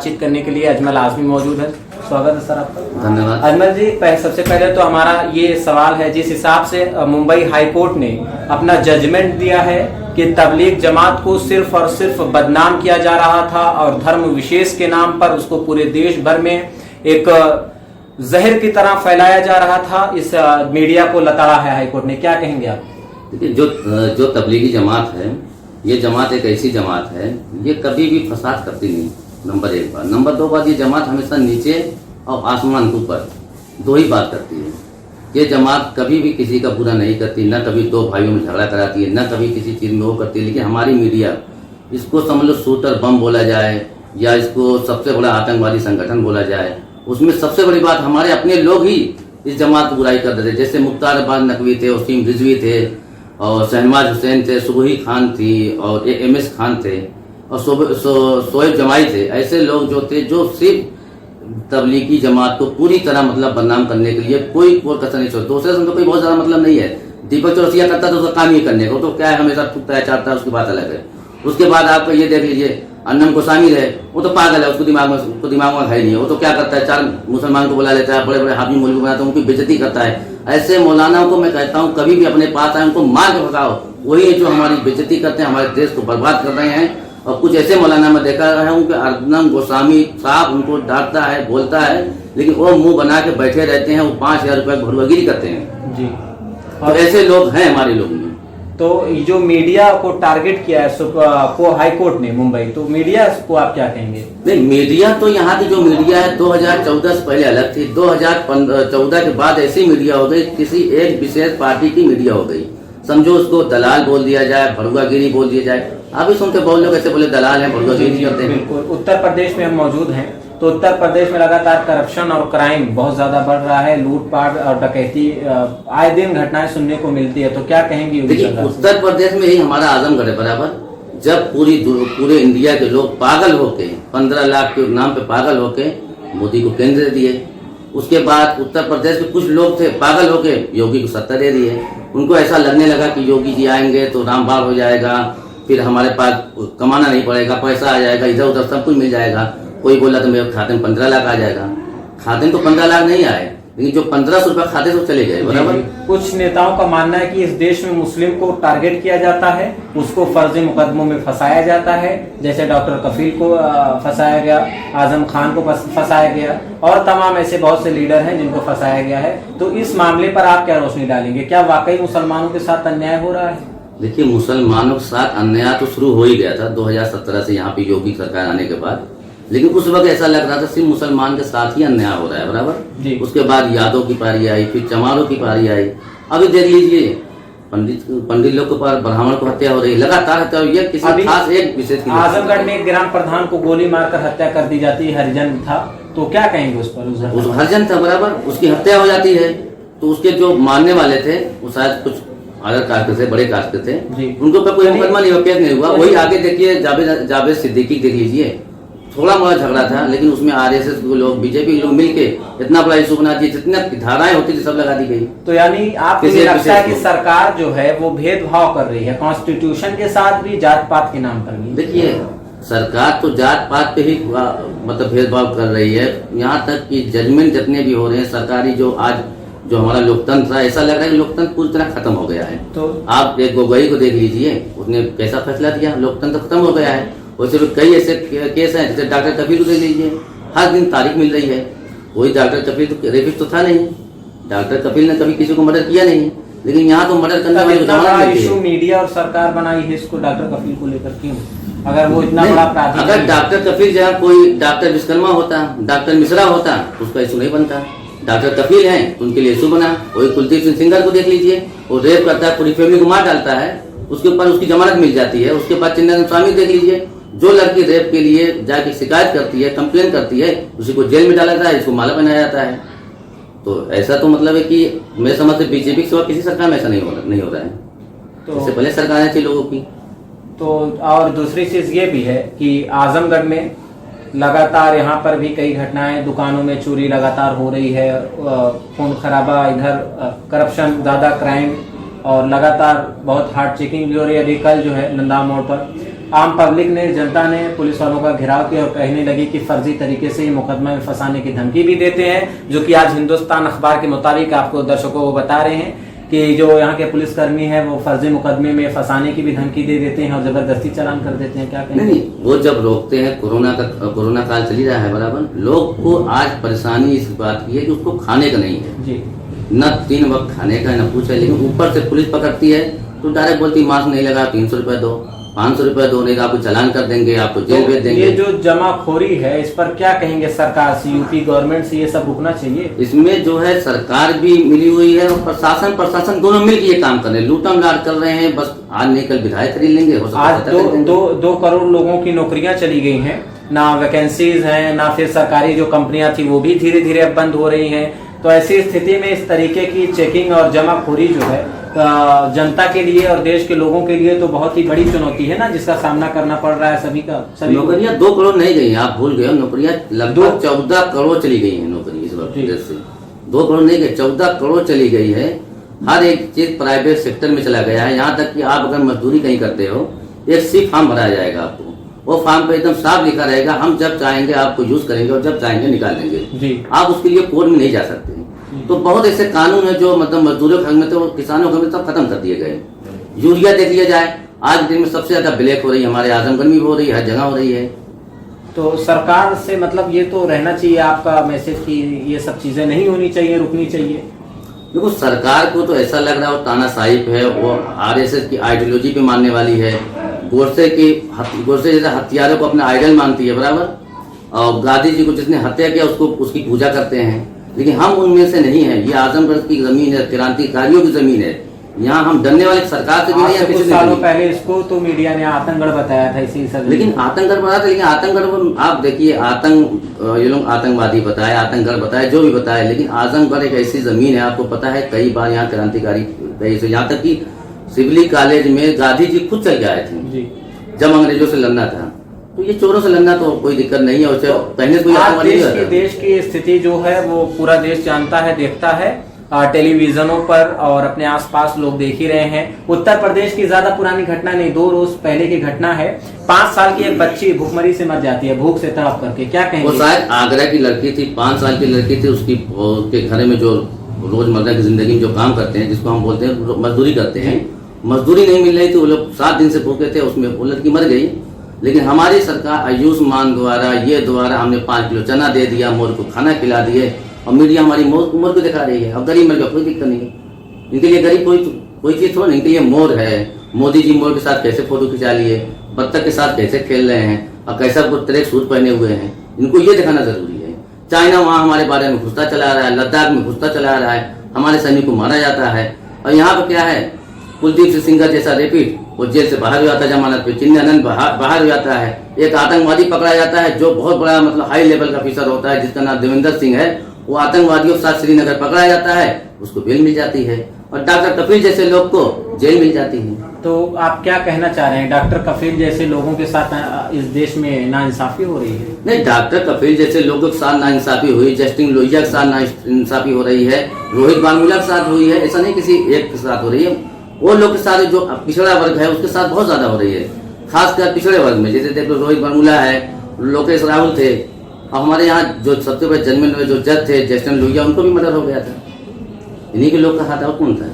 बातचीत करने के लिए अजमल आजमी मौजूद है। स्वागत है सर आपका। धन्यवाद। अजमल जी, सबसे पहले तो हमारा ये सवाल है, जिस हिसाब से मुंबई हाई कोर्ट ने अपना जजमेंट दिया है कि तबलीग जमात को सिर्फ और सिर्फ बदनाम किया जा रहा था और धर्म विशेष के नाम पर उसको पूरे देश भर में एक जहर की तरह फैलाया जा रहा था, इस मीडिया को लताड़ा है हाई कोर्ट ने, क्या कहेंगे आप? देखिए, जो तबलीगी जमात है, ये जमात एक ऐसी जमात है, ये कभी भी फसाद करती नहीं, नंबर 1 बात। नंबर 2 बात, ये जमात हमेशा नीचे और आसमान के ऊपर 2 ही बात करती है। ये जमात कभी भी किसी का बुरा नहीं करती, न कभी 2 भाइयों में झगड़ा कराती है, न कभी किसी चीज़ में वो करती है। लेकिन हमारी मीडिया इसको समझ लो शूटर बम बोला जाए या इसको सबसे बड़ा आतंकवादी संगठन बोला जाए, उसमें सबसे बड़ी बात हमारे अपने लोग ही इस जमात को बुराई कर देते। जैसे मुख्तार अब्बास नकवी थे, वसीम रिजवी थे, और शहनवाज हुसैन थे, सुबही खान थी, और MS खान थे, और शोएब जमाई थे। ऐसे लोग जो थे, जो सिर्फ तबलीगी जमात को पूरी तरह मतलब बदनाम करने के लिए कोई कसर नहीं छोड़ते। दूसरे से तो कोई बहुत ज़्यादा मतलब नहीं है। दीपक चौरसिया करता तो उसका काम ही करने को, तो क्या है, हमेशा टूटता है, चाहता है, उसकी बात अलग है। उसके बाद आप ये देख लीजिए, अन्नम गोस्वामी है, वो तो पागल है, उसको दिमाग में है नहीं। वो तो क्या करता है, 4 मुसलमान को बुला लेता है, बड़े बड़े हाफिज मौलवी बनाता है, उनकी बेइज्जती करता है। ऐसे मौलानाओं को मैं कहता हूँ कभी भी अपने पास आए, उनको मार के भगाओ। वही जो हमारी बेइज्जती करते हैं, हमारे देश को बर्बाद कर रहे हैं। और कुछ ऐसे मौलाना मैं देखा है उनके, अन्नम गोस्वामी साहब उनको डांटता है, बोलता है, लेकिन वो मुंह बना के बैठे रहते हैं, वो 5000 रुपये भरवागिरी करते हैं जी। और ऐसे लोग हैं हमारे लोग में। तो जो मीडिया को टारगेट किया है को हाई कोर्ट ने मुंबई, तो मीडिया को आप क्या कहेंगे? नहीं, मीडिया तो यहाँ की जो मीडिया है 2014 से पहले अलग थी, 2014 के बाद ऐसी मीडिया हो गई, किसी एक विशेष पार्टी की मीडिया हो गई। समझो उसको दलाल बोल दिया जाए, भड़ुआगिरी बोल दिया जाए। अभी सुनते बहुत लोग ऐसे बोले दलाल है, भड़ुआगिरी करते हैं। बिल्कुल। उत्तर प्रदेश में हम मौजूद हैं, तो उत्तर प्रदेश में लगातार करप्शन और क्राइम बहुत ज्यादा बढ़ रहा है, लूटपाट और डकैती आए दिन घटनाएं सुनने को मिलती है, तो क्या कहेंगे? देखिए, उत्तर प्रदेश में ही हमारा आजमगढ़ है बराबर। जब पूरे इंडिया के लोग पागल होके 15 लाख के नाम पे पागल होके मोदी को केंद्र दिए, उसके बाद उत्तर प्रदेश के कुछ लोग थे पागल होके योगी को सत्ता दे दिए। उनको ऐसा लगने लगा कि योगी जी आएंगे तो रामबाग हो जाएगा, फिर हमारे पास कमाना नहीं पड़ेगा, पैसा आ जाएगा, इधर उधर सब कुछ मिल जाएगा। कोई बोला तो मेरे खाते में 15 लाख आ जाएगा। खाते में तो 15 लाख नहीं आए, लेकिन जो 1500 रुपये खाते से चले गए बराबर। कुछ नेताओं का मानना है कि इस देश में मुस्लिम को टारगेट किया जाता है, उसको फर्जी मुकदमों में फंसाया जाता है, जैसे डॉक्टर कफील को फंसाया गया, आजम खान को फंसाया गया, और तमाम ऐसे बहुत से लीडर हैं जिनको फंसाया गया है। तो इस मामले पर आप क्या रोशनी डालेंगे? क्या वाकई मुसलमानों के साथ अन्याय हो रहा है? देखिए, मुसलमानों के साथ अन्याय तो शुरू हो ही गया था 2017 से यहाँ पे योगी सरकार आने के बाद, लेकिन उस वक्त ऐसा लग रहा था सिर्फ मुसलमान के साथ ही अन्याय हो रहा है बराबर। उसके बाद यादव की पारी आई, फिर चमारों की पारी आई। अभी देख लीजिए, पंडित लोग के पास ब्राह्मण को हत्या हो रही, लगातार हत्या हो रही है। किसी खास एक विशेष आजमगढ़ में एक ग्राम प्रधान को गोली मारकर हत्या कर दी जाती है, हरिजन था, तो क्या कहेंगे उस पर? उस हरिजन था बराबर, उसकी हत्या हो जाती है, तो उसके जो मानने वाले थे वो शायद कुछ अलग कास्ट से, बड़े कास्ट थे, उनको पर कोई मुकदमा नहीं हुआ। वही आगे देखिए, जावेद सिद्दीकी देख लीजिए, थोड़ा मोड़ा झगड़ा था, लेकिन उसमें RSS के लोग, बीजेपी के लोग मिलके इतना बड़ा इशू बना दिया, जितनी धाराएं होती थी सब लगा दी गई। तो यानी आपको ये लगता है कि सरकार जो है वो भेदभाव कर रही है कॉन्स्टिट्यूशन के साथ भी, जात पात के नाम पर भी? देखिए, सरकार तो जात पात पे ही मतलब भेदभाव कर रही है। यहाँ तक कि जजमेंट जितने भी हो रहे हैं सरकारी, जो हमारा लोकतंत्र था, ऐसा लग रहा है कि लोकतंत्र पूरी तरह खत्म हो गया है। तो आप एक गोगोई को देख लीजिए, उसने कैसा फैसला दिया, लोकतंत्र खत्म हो गया है। वैसे कई ऐसे केस हैं, जैसे डॉक्टर कफील को देख लीजिए, हर दिन तारीख मिल रही है। वही डॉक्टर कफील तो रेपिस्ट तो था नहीं, डॉक्टर कफील ने कभी किसी को मर्डर किया नहीं, लेकिन यहाँ तो मर्डर करने वाले इशू मीडिया और सरकार बनाई है इसको डॉक्टर कफील को लेकर क्यों? अगर वो इतना बड़ा अपराधी, अगर डॉक्टर कफील जहाँ कोई डॉक्टर विश्वकर्मा होता, डॉक्टर मिश्रा होता, तो उसका इशू नहीं बनता। डॉक्टर कफील हैं तो उनके लिए इशू बना। वही कुलदीप सिंह सेंगर को देख लीजिए, वो रेप करता है, पूरी फैमिली को मार डालता है, उसके ऊपर उसकी जमानत मिल जाती है। उसके बाद चिन्नारायण स्वामी देख लीजिए, जो लड़की रेप के लिए जाके शिकायत करती है, कंप्लेन करती है, उसी को जेल में डाला जाता है, इसको माला बनाया जाता है। तो ऐसा तो मतलब है कि मेरे समझ से बीजेपी के सिवा किसी सरकार में ऐसा नहीं हो रहा है। तो इससे पहले सरकारें थी लोगों की। तो और दूसरी चीज ये भी है कि आजमगढ़ में लगातार यहाँ पर भी कई घटनाएं, दुकानों में चोरी लगातार हो रही है, खून खराबा, इधर करप्शन ज्यादा, क्राइम, और लगातार बहुत हार्ड चेकिंग भी हो रही है। अभी कल जो है नंदा मोड़ पर आम पब्लिक ने, जनता ने पुलिस वालों का घेराव किया और कहने लगी कि फर्जी तरीके से ये मुकदमा में फंसाने की धमकी भी देते हैं, जो कि आज हिंदुस्तान अखबार के मुताबिक आपको दर्शकों को बता रहे हैं कि जो यहाँ के पुलिसकर्मी है वो फर्जी मुकदमे में फंसाने की भी धमकी दे देते हैं और जबरदस्ती चालान कर देते हैं। क्या कहेंगे? नहीं, वो जब रोकते हैं, कोरोना काल चली रहा है बराबर, लोग को आज परेशानी इस बात की है कि उसको खाने का नहीं है जी, न 3 वक्त खाने का न पूछे, लेकिन ऊपर से पुलिस पकड़ती है तो डायरेक्ट बोलती मास्क नहीं लगा 300 रुपए दो, 500 रुपए दो, नहीं तो आपको चालान कर देंगे, आपको जेल भेज देंगे। ये जो जमाखोरी है इस पर क्या कहेंगे? सरकार से, यूपी गवर्नमेंट से ये सब रुकना चाहिए। इसमें जो है सरकार भी मिली हुई है और प्रशासन दोनों मिलकर ये काम कर रहे हैं, लूटम लाट कर रहे हैं। बस आज नहीं कल विधायक खरीद लेंगे, हो सकता है आज 2 करोड़ लोगों की नौकरियां चली गई हैं, ना वैकेंसीज हैं, ना फिर सरकारी जो कंपनियां थी वो भी धीरे धीरे अब बंद हो रही हैं। तो ऐसी स्थिति में इस तरीके की चेकिंग और जमाखोरी जो है जनता के लिए और देश के लोगों के लिए तो बहुत ही बड़ी चुनौती है ना, जिसका सामना करना पड़ रहा है सभी का। सभी नौकरियां 2 करोड़ नहीं गई, आप भूल गए, नौकरियां लगभग 14 करोड़ चली गई है नौकरी इस वक्त से। 2 करोड़ नहीं गई, 14 करोड़ चली गई है। हर एक चीज प्राइवेट सेक्टर में चला गया है। यहाँ तक कि आप अगर मजदूरी कहीं करते हो, एक सी फॉर्म भराया जाएगा आपको, वो फॉर्म पे एकदम साफ लिखा रहेगा हम जब चाहेंगे आपको यूज करेंगे और जब चाहेंगे निकाल देंगे। आप उसके लिए कोर्ट में नहीं जा सकते। तो बहुत ऐसे कानून है जो मतलब मजदूरों के हक में थे और किसानों के हक में सब खत्म कर दिए गए। यूरिया देख लिया जाए, आज दिन में सबसे ज्यादा ब्लैक हो रही है, हमारे आजमगढ़ में भी हो रही है, हर जगह हो रही है। तो सरकार से मतलब ये तो रहना चाहिए आपका मैसेज कि ये सब चीजें नहीं होनी चाहिए, रुकनी चाहिए। देखो सरकार को तो ऐसा लग रहा है वो तानाशाही है, वो आरएसएस की आइडियोलॉजी पे मानने वाली है, गोडसे जैसे हथियारों को अपना आइडल मानती है बराबर, और गांधी जी को जिसने हत्या किया उसको उसकी पूजा करते हैं। लेकिन हम उनमें से नहीं है। ये आजमगढ़ की जमीन है, क्रांतिकारियों की जमीन है। यहाँ हम डरने वाले सरकार से भी नहीं है। कुछ सालों पहले इसको तो मीडिया ने आतंकगढ़ बताया था इसी सब, लेकिन आतंकगढ़ बताया था, लेकिन आतंकगढ़ आप देखिए ये लोग आतंकवादी बताए, आतंकगढ़ बताए, जो भी बताए, लेकिन आजमगढ़ एक ऐसी जमीन है, आपको पता है कई बार यहाँ क्रांतिकारी, यहाँ तक कि सिविली कॉलेज में गांधी जी खुद चल के आए थे जब अंग्रेजों से लड़ना था। तो ये चोरों से लड़ना तो कोई दिक्कत नहीं है, उसे पहले कोई देश की स्थिति जो है वो पूरा देश जानता है, देखता है टेलीविजनों पर, और अपने आसपास लोग देख ही रहे हैं। उत्तर प्रदेश की ज्यादा पुरानी घटना नहीं, 2 रोज पहले की घटना है। 5 साल की एक बच्ची भूखमरी से मर जाती है, भूख से तड़प करके। क्या कहेंगे? वो शायद आगरा की लड़की थी, 5 साल की लड़की थी। उसके घर में जो रोजमर्रा की जिंदगी में जो काम करते हैं, जिसको हम बोलते हैं मजदूरी करते हैं, मजदूरी नहीं मिल रही थी, वो लोग 7 दिन से भूखे थे, उसमें वो लड़की मर गई। लेकिन हमारी सरकार आयुष्मान द्वारा हमने 5 किलो चना दे दिया, मोर को खाना खिला दिए, और मीडिया हमारी मोर को दिखा रही है। अब गरीब मर गया, कोई दिक्कत नहीं है। इनके लिए गरीब कोई चीज थोड़ा नहीं, इनके लिए मोर है। मोदी जी मोर के साथ कैसे फोटो खिंचा लिए, बत्तख के साथ कैसे खेल रहे हैं, और कैसा ट्रैक सूट पहने हुए हैं, इनको ये दिखाना जरूरी है। चाइना वहाँ हमारे बारे में घुसता चला रहा है, लद्दाख में घुसता चला रहा है, हमारे सैनिक को मारा जाता है। और यहाँ पर क्या है, कुलदीप सिंह का जैसा रेपिड वो जेल से बाहर हो जाता है जमानत पे, चिन्मयानंद बाहर हो जाता है। एक आतंकवादी पकड़ा जाता है जो बहुत बड़ा मतलब हाई लेवल का ऑफिसर होता है, जिसका नाम देवेंद्र सिंह है, वो आतंकवादियों के साथ श्रीनगर पकड़ा जाता है, उसको बेल मिल जाती है। और डॉक्टर कफील जैसे लोग को जेल मिल जाती है। तो आप क्या कहना चाह रहे हैं? डॉक्टर कफील जैसे लोगों के साथ इस देश में नाइंसाफी हो रही है? नहीं, डॉक्टर कफील जैसे लोगों के साथ नाइंसाफी हुई, जस्टिन लोहिया के साथ नाइंसाफी हो रही है, रोहित बानमुला के साथ हुई है, ऐसा नहीं किसी एक के साथ हो रही है। वो लोग के साथ जो पिछड़ा वर्ग है उसके साथ बहुत ज्यादा हो रही है, खासकर पिछड़े वर्ग में। जैसे देख लो रोहित बानमुला है, लोकेश राहुल थे, और हमारे यहाँ जो सबसे बड़े जजमेंट में जो जज थे जस्टिन लोहिया, उनको भी मर्डर हो गया था। इन्हीं के लोग का हाथ और कौन था?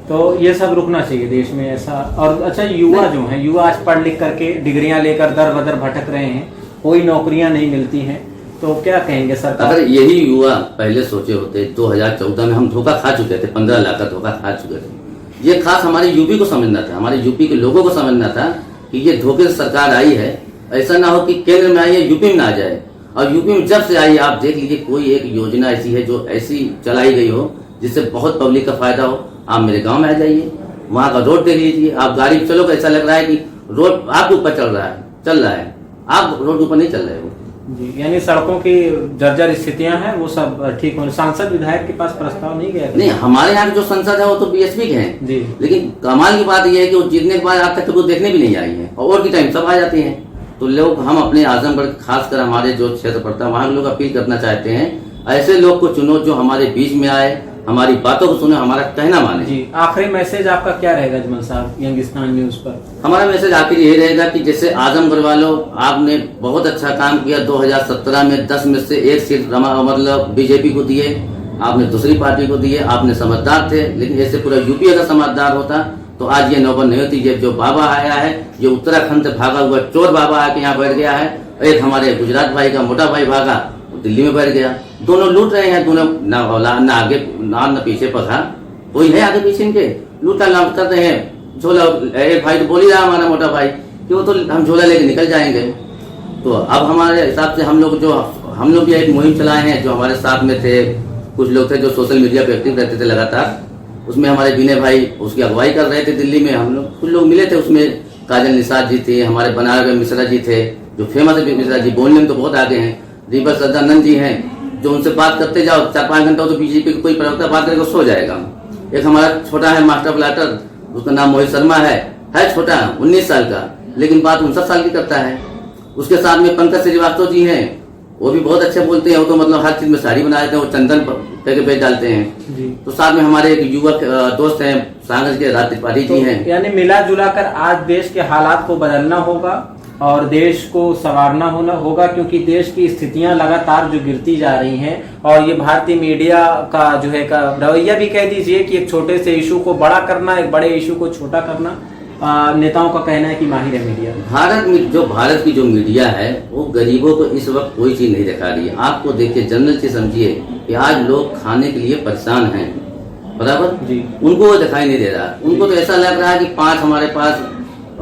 तो ये सब रुकना चाहिए देश में ऐसा। और अच्छा, युवा जो है, युवा आज पढ़ लिख करके डिग्रियां लेकर दर बदर भटक रहे हैं, कोई नौकरियां नहीं मिलती हैं, तो क्या कहेंगे सरकार? अगर यही युवा पहले सोचे होते, 2014 में हम धोखा खा चुके थे, 15 लाख का धोखा खा चुके थे। ये खास हमारे यूपी को समझना था, हमारे यूपी के लोगों को समझना था कि ये धोखे से सरकार आई है। ऐसा ना हो कि केंद्र में आई है यूपी में ना आ जाए। और यूपी में जब से आई, आप देख लीजिए कोई एक योजना ऐसी है जो ऐसी चलाई गई हो जिससे बहुत पब्लिक का फायदा हो। आप मेरे गांव में आ जाइए, वहां का रोड देख लीजिए, आप गाड़ी में चलो ऐसा लग रहा है कि रोड आपके ऊपर चल रहा है, आप रोड के ऊपर नहीं चल रहे हो जी। यानी सड़कों की जर्जर स्थितियां हैं, वो सब ठीक होने। सांसद विधायक के पास प्रस्ताव नहीं गया? नहीं, हमारे यहाँ जो संसद है वो तो बीएसपी के हैं जी। लेकिन कमाल की बात यह है कि वो जीतने के बाद आज तक तो देखने भी नहीं आई है, और की टाइम सब आ जाते हैं। तो लोग, हम अपने आजमगढ़ खासकर हमारे जो क्षेत्र पड़ता है वहाँ लोग अपील करना चाहते हैं, ऐसे लोग को चुनो जो हमारे बीच में आए, हमारी बातों को सुने, हमारा कहना माने। जी, आखिरी मैसेज आपका क्या रहेगा अजमल साहब यंगिस्तान न्यूज पर? हमारा मैसेज आखिर यही रहेगा कि जैसे आजमगढ़ वालों, आपने बहुत अच्छा काम किया। 2017 में 10 में से 1 सीट मतलब बीजेपी को दिए, आपने दूसरी पार्टी को दिए, आपने समझदार थे। लेकिन ऐसे पूरा यूपी अगर समझदार होता तो आज ये नौबत नहीं होती। ये जो बाबा आया है, ये उत्तराखंड से भागा हुआ चोर बाबा आके यहाँ बैठ गया है। एक हमारे गुजरात भाई का मोटा भाई भागा, दिल्ली में बैठ गया। दोनों लूट रहे हैं, दोनों ना आगे ना पीछे पका, कोई है आगे पीछे इनके, लूटा लाभ कर रहे हैं। झोला एक भाई तो बोल ही रहा हमारा मोटा भाई कि वो तो हम झोला लेके निकल जाएंगे। तो अब हमारे हिसाब से हम लोग भी एक मुहिम चलाए हैं। जो हमारे साथ में थे कुछ लोग थे जो सोशल मीडिया पे एक्टिव रहते थे लगातार, उसमें हमारे विनय भाई उसकी अगुवाई कर रहे थे। दिल्ली में हम लोग कुछ लोग मिले थे, उसमें काजल निषाद जी थे, हमारे बनारस मिश्रा जी थे जो फेमस है मिश्रा जी, बोलने में तो बहुत आगे हैं। दीपक सदानंद जी हैं, जो उनसे बात करते जाओ 4-5 घंटा तो बीजेपी कोई प्रवक्ता बात करेगा सो जाएगा। एक हमारा छोटा है मास्टर प्लाटर, उसका नाम मोहित शर्मा है छोटा 19 साल का, लेकिन बात 59 साल की करता है। उसके साथ में पंकज श्रीवास्तव जी हैं, वो भी बहुत अच्छे बोलते हैं। वो तो मतलब हर चीज में साड़ी बना देते हैं, वो चंदन पे बेच डालते हैं जी। तो साथ में हमारे एक युवक दोस्त हैं सांगज के राज त्रिपाठी जी हैं। यानी मिला जुला कर आज देश के हालात को बदलना होगा और देश को संवारना होगा, क्योंकि देश की स्थितियां लगातार जो गिरती जा रही हैं। और ये भारतीय मीडिया का जो है का रवैया भी कह दीजिए कि एक छोटे से इशू को बड़ा करना, एक बड़े इशू को छोटा करना, नेताओं का कहना है कि माहिर है मीडिया। भारत की जो मीडिया है वो गरीबों को इस वक्त कोई चीज नहीं दिखा रही है। आपको देखिए, जनरल चीज समझिए कि आज लोग खाने के लिए परेशान हैं, बराबर जी, उनको वो दिखाई नहीं दे रहा। उनको तो ऐसा लग रहा है कि 5 हमारे पास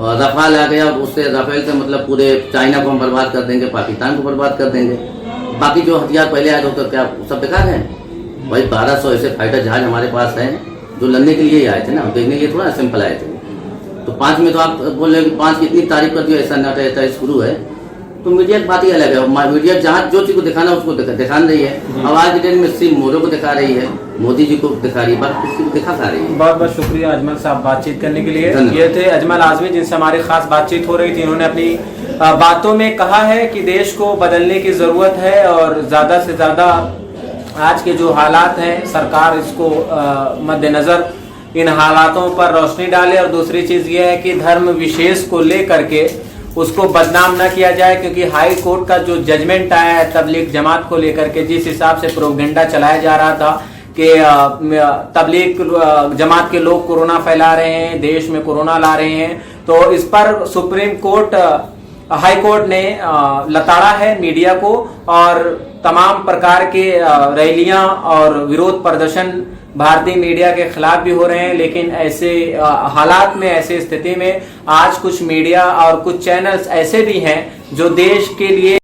रफाल आ गया, उससे राफेल से मतलब पूरे चाइना को हम बर्बाद कर देंगे, पाकिस्तान को बर्बाद कर देंगे। बाकी जो हथियार पहले आए तो क्या सब बेकार है भाई? 1200 ऐसे फाइटर जहाज हमारे पास हैं जो लड़ने के लिए ही आए थे ना, देखने के लिए थोड़ा सिंपल आए थे। तो 5 में तो आप बोल रहे हैं कि 5 की इतनी तारीफ कर दियो, ऐसा ना ऐसा शुरू है। तो मीडिया की बात ही अलग है। मीडिया जहाँ जो चीज को दिखाना उसको दिखा रही है। अब आज के डेट में सिर्फ मोदी को दिखा रही है, मोदी जी को दिखा रही है, बात किसी को दिखा रही है। बहुत बहुत शुक्रिया अजमल साहब बातचीत करने के लिए। ये थे अजमल आजमी जिनसे हमारी खास बातचीत हो रही थी। इन्होंने अपनी बातों में कहा है कि देश को बदलने की जरूरत है और ज्यादा से ज्यादा आज के जो हालात हैं सरकार इसको मद्देनजर इन हालातों पर रोशनी डाले। और दूसरी चीज ये है कि धर्म विशेष को लेकर के उसको बदनाम न किया जाए, क्योंकि हाई कोर्ट का जो जजमेंट आया है तबलीग जमात को लेकर के, जिस हिसाब से प्रोपेगेंडा चलाया जा रहा था कि तबलीग जमात के लोग कोरोना फैला रहे हैं, देश में कोरोना ला रहे हैं, तो इस पर सुप्रीम कोर्ट हाई कोर्ट ने लताड़ा है मीडिया को। और तमाम प्रकार के रैलियां और विरोध प्रदर्शन भारतीय मीडिया के खिलाफ भी हो रहे हैं। लेकिन ऐसे हालात में, ऐसे स्थिति में आज कुछ मीडिया और कुछ चैनल्स ऐसे भी हैं जो देश के लिए